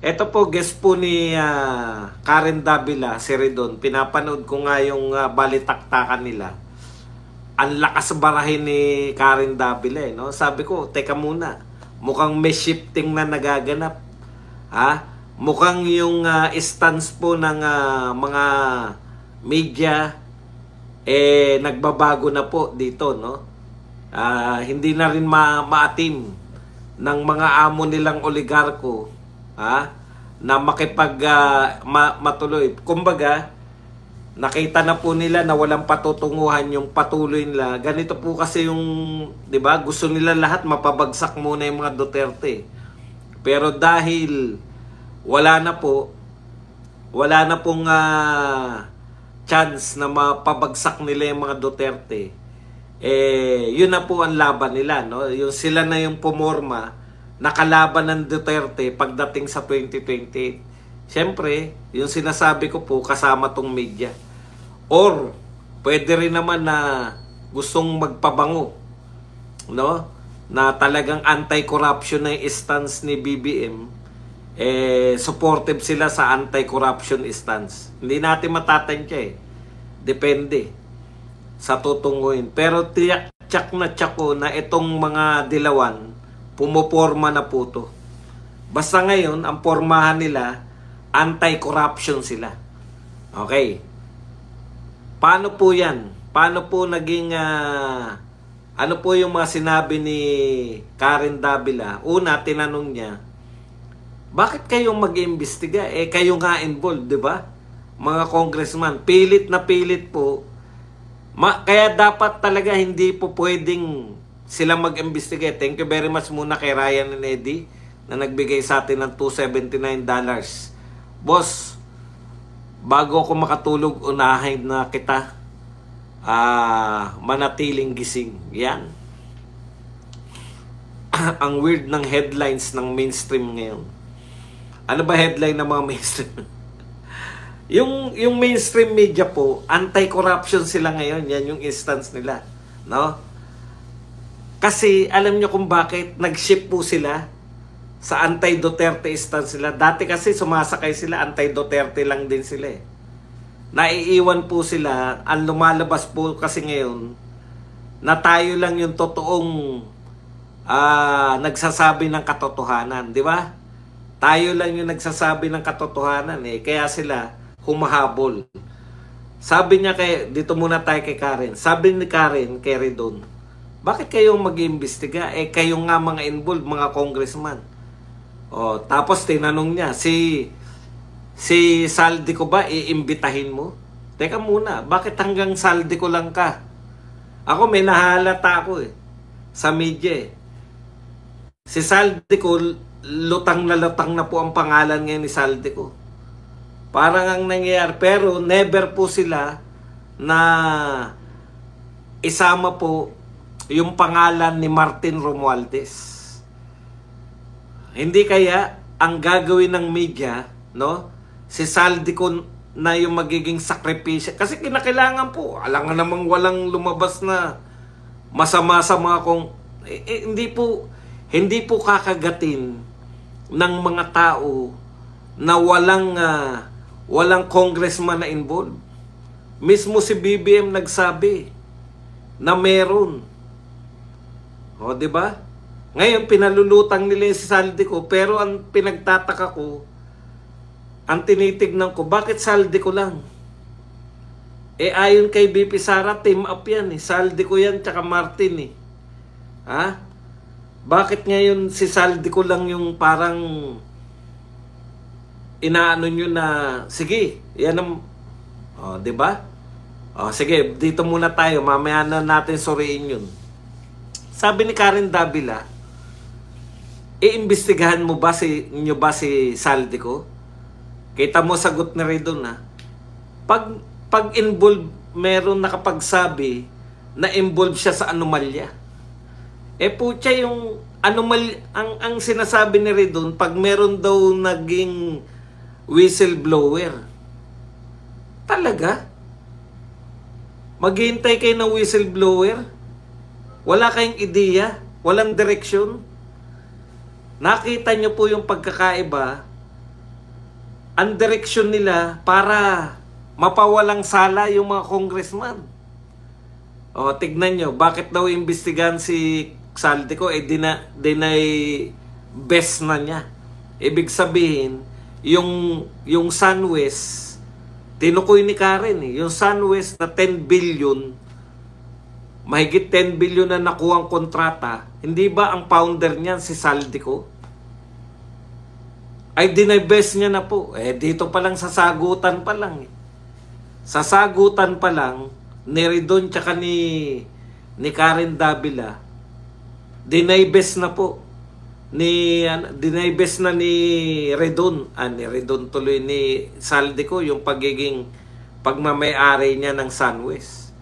Ito po, guest po ni Karen Davila, si Redon. Pinapanood ko nga yung balitaktakan nila. Ang lakas barahin ni Karen Davila, no? Sabi ko, teka muna. Mukhang may shifting na nagaganap. Ha? Mukhang yung stance po ng mga media nagbabago na po dito, no? Hindi na rin maatim ng mga amo nilang oligarko, na matuloy. Kumbaga, nakita na po nila na walang patutunguhan yung patuloy nila. Ganito po kasi yung, 'di ba? Gusto nila lahat mapabagsak muna yung mga Duterte. Pero dahil wala na pong chance na mapabagsak nila yung mga Duterte, yun na po ang laban nila, no? Yung sila na yung pumorma nakalaban ng Duterte pagdating sa 2028. Siyempre, yung sinasabi ko po kasama tong media. Or pwede rin naman na gustong magpabango, no? Na talagang anti-corruption na yung stance ni BBM. Supportive sila sa anti-corruption stance. Hindi natin matatantya Depende sa tutunguin. Pero tiyak na tiyak ko na itong mga dilawan, pumoporma na po to. Basta ngayon, ang pormahan nila, anti-corruption sila. Okay. Paano po yan? Paano po naging, ano po yung mga sinabi ni Karen Davila? Una, tinanong niya, bakit kayong mag-iimbestiga? Kayo nga involved, di ba? Mga congressman, pilit na pilit po. Kaya dapat talaga hindi po pwedeng sila mag-imbestiga. Thank you very much muna kay Ryan and Eddie na nagbigay sa atin ng $279. Boss, bago ako makatulog, unahin na kita manatiling gising. Yan. Ang weird ng headlines ng mainstream ngayon. Ano ba headline ng mga mainstream? yung mainstream media po, anti-corruption sila ngayon. Yan yung instance nila, no? Kasi alam nyo kung bakit nag-shift po sila sa anti-Duterte stance sila. Dati kasi sumasakay sila, anti-Duterte lang din sila Naiiwan po sila. Ang lumalabas po kasi ngayon na tayo lang yung totoong nagsasabi ng katotohanan, di ba? Tayo lang yung nagsasabi ng katotohanan kaya sila humahabol. Sabi niya dito muna tayo kay Karen. Sabi ni Karen kay Redon, bakit kayong mag-iimbestiga? Kayo nga mga involved, mga congressman. Tapos tinanong niya, si Saldi ko ba iimbitahin mo? Teka muna, bakit hanggang Saldi ko lang ka? Ako may nahalata ako sa media Si Saldi ko, lutang na po ang pangalan ngayon ni Saldi ko. Parang ang nangyayari, pero never po sila na isama po yung pangalan ni Martin Romualdez. Hindi kaya ang gagawin ng media, no? Si Saldi ko na yung magiging sakripisyo. Kasi kinakailangan po. Alam nga namang walang lumabas na masama sa mga hindi po kakagatin ng mga tao na walang congressman na involved. Mismo si BBM nagsabi na meron. Di ba? Ngayon, pinalulutang nila si Saldi ko, pero ang pinagtataka ko, ang tinitignan ko, bakit Saldi ko lang? Ayon kay BP Sara, team up yan Saldi ko yan, tsaka Martin Bakit ngayon si Saldi ko lang yung parang inaano nyo na, sige, yan ang, di ba? Sige, dito muna tayo, mamaya na natin suriin yun. Sabi ni Karen Davila, iimbestigahan mo ba si Saldi ko? Kita mo sagot na rin doon Pag involved, meron nakapagsabi na involved siya sa anomalya. Putya yung anomalya, ang sinasabi ni Redon, pag meron daw naging whistleblower. Talaga? Maghihintay kayo ng whistleblower? Wala kayong ideya? Walang direksyon? Nakita nyo po yung pagkakaiba ang direksyon nila para mapawalang sala yung mga congressman. O, tignan nyo, bakit daw imbestigahan si Saldico? Dinay best na niya. Ibig sabihin, yung SunWest, tinukoy ni Karen yung SunWest na 10 billion, mahigit 10 billion na nakuhang kontrata, hindi ba ang founder niyan si Saldico? Ay dinibest niya na po. Dito pa lang sa sagutan pa lang. Sa sagutan pa lang, ni Redon tsaka ni Karen Davila, dinibest na po. Dinibest na ni Redon. Ni Redon tuloy ni Saldico yung pagmamay-ari niya ng SunWest.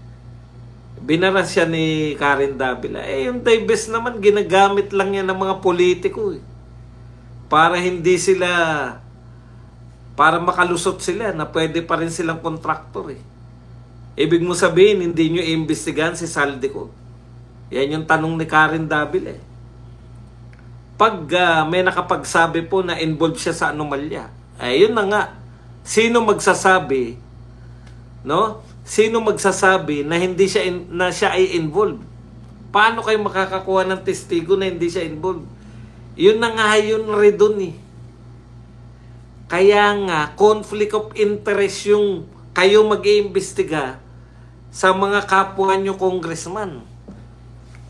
Binara siya ni Karen Davila. Yung divest naman, ginagamit lang yan ng mga politiko para hindi sila, para makalusot sila na pwede pa rin silang kontraktor Ibig mo sabihin, hindi nyo iimbestigahan si Saldico. Yan yung tanong ni Karen Davila Pag may nakapagsabi po na involved siya sa anomalya, yun na nga. Sino magsasabi, no? Sino magsasabi na hindi siya na siya ay involved? Paano kayo makakakuha ng testigo na hindi siya involved? Yun na nga yun Redon Kaya nga, conflict of interest yung kayo mag-iimbestiga sa mga kapwa nyo congressman.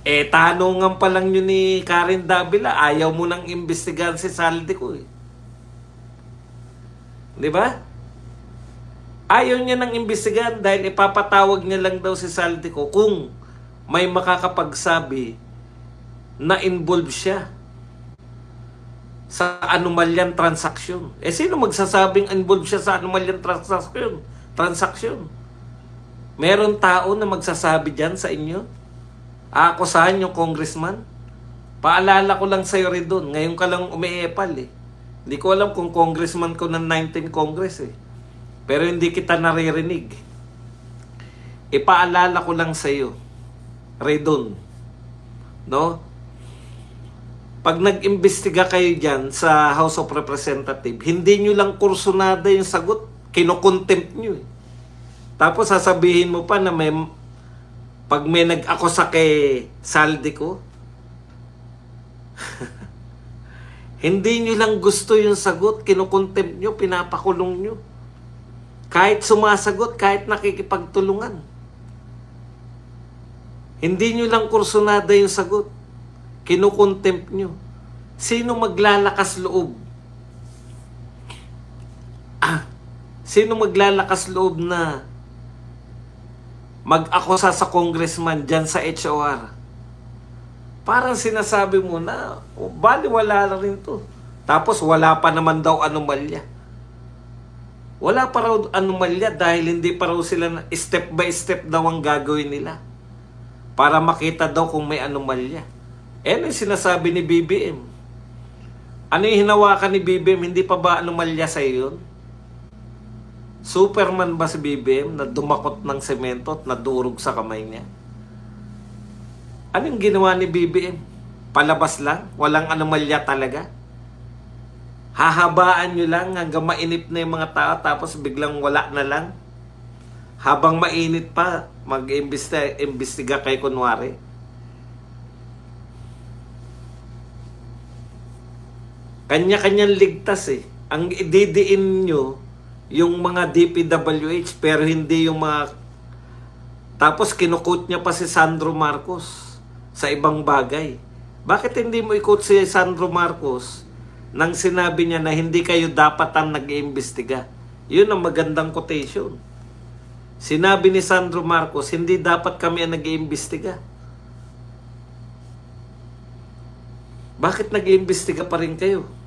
Tanungan pa lang nyo ni Karen Davila, ayaw mo nang imbestigahan si Saldico Di ba? Ayaw niya nang imbestigahan dahil ipapatawag niya lang daw si Saldico kung may makakapagsabi na involved siya sa anomalyang transaksyon. Sino magsasabing involved siya sa anomalyang transaksyon? Meron tao na magsasabi dyan sa inyo? Aakusahan yung congressman? Paalala ko lang sa'yo rin doon. Ngayon ka lang umiepal Hindi ko alam kung congressman ko ng 19 Congress Pero hindi kita naririnig. Ipaalala ko lang sa'yo, Redon. No? Pag nag-imbestiga kayo dyan sa House of Representatives, hindi nyo lang kursunada yung sagot, kinokontempt nyo Tapos sasabihin mo pa na pag may nag-akusa kay Saldico, hindi nyo lang gusto yung sagot, kinokontempt nyo, pinapakulong nyo. Kahit sumasagot, kahit nakikipagtulungan. Hindi nyo lang kursunada yung sagot. Kinukontempt nyo. Sino maglalakas loob? Sino maglalakas loob na mag-akusa sa congressman dyan sa HOR? Parang sinasabi mo na, baliwala na rin to. Tapos wala pa naman daw anomalya. Wala pa raw anomalya dahil hindi pa raw sila step by step daw ang gagawin nila para makita daw kung may anomalya. Ano yung sinasabi ni BBM? Ano yung hinawakan ni BBM? Hindi pa ba anomalya sa yun? Superman ba si BBM na dumakot ng semento at nadurog sa kamay niya? Ano yung ginawa ni BBM? Palabas lang? Walang anomalya talaga? Hahabaan nyo lang hanggang mainit na yung mga tao tapos biglang wala na lang? Habang mainit pa, mag-imbestiga kay kunwari? Kanya-kanyang ligtas Ang ididiin nyo, yung mga DPWH pero hindi yung mga... Tapos kinukot niya pa si Sandro Marcos sa ibang bagay. Bakit hindi mo ikot si Sandro Marcos nang sinabi niya na hindi kayo dapat ang nag-iimbestiga? Yun ang magandang quotation. Sinabi ni Sandro Marcos, hindi dapat kami ang nag-iimbestiga. Bakit nag-iimbestiga pa rin kayo?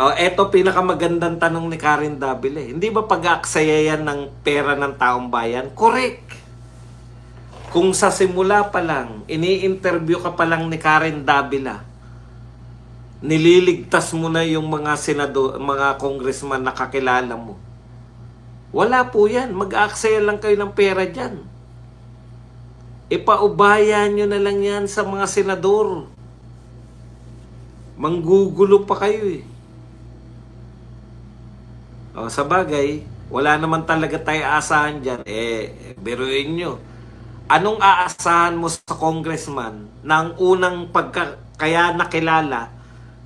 Eto pinakamagandang tanong ni Karen Davila. Hindi ba pag-aaksaya yan ng pera ng taong bayan? Correct. Kung sa simula pa lang, ini-interview ka pa lang ni Karen Davila, nililigtas mo na yung mga senador, mga congressman na kakilala mo. Wala po yan. Mag-aaksaya lang kayo ng pera dyan. Ipaubayan nyo na lang yan sa mga senador. Manggugulo pa kayo O, sa bagay, wala naman talaga tayo aasahan dyan. Biruin nyo. Anong aasahan mo sa congressman na ang unang kaya nakilala?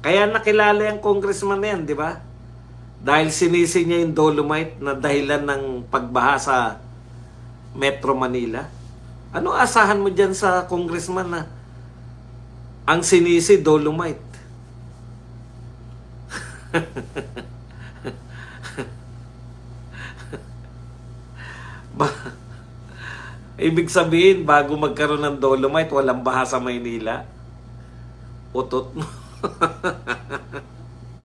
Kaya nakilala yung congressman na yan, di ba? Dahil sinisi niya yung dolomite na dahilan ng pagbaha sa Metro Manila. Anong aasahan mo dyan sa congressman na ang sinisi dolomite? Ibig sabihin, bago magkaroon ng dolomite, walang baha sa Maynila. Utot mo.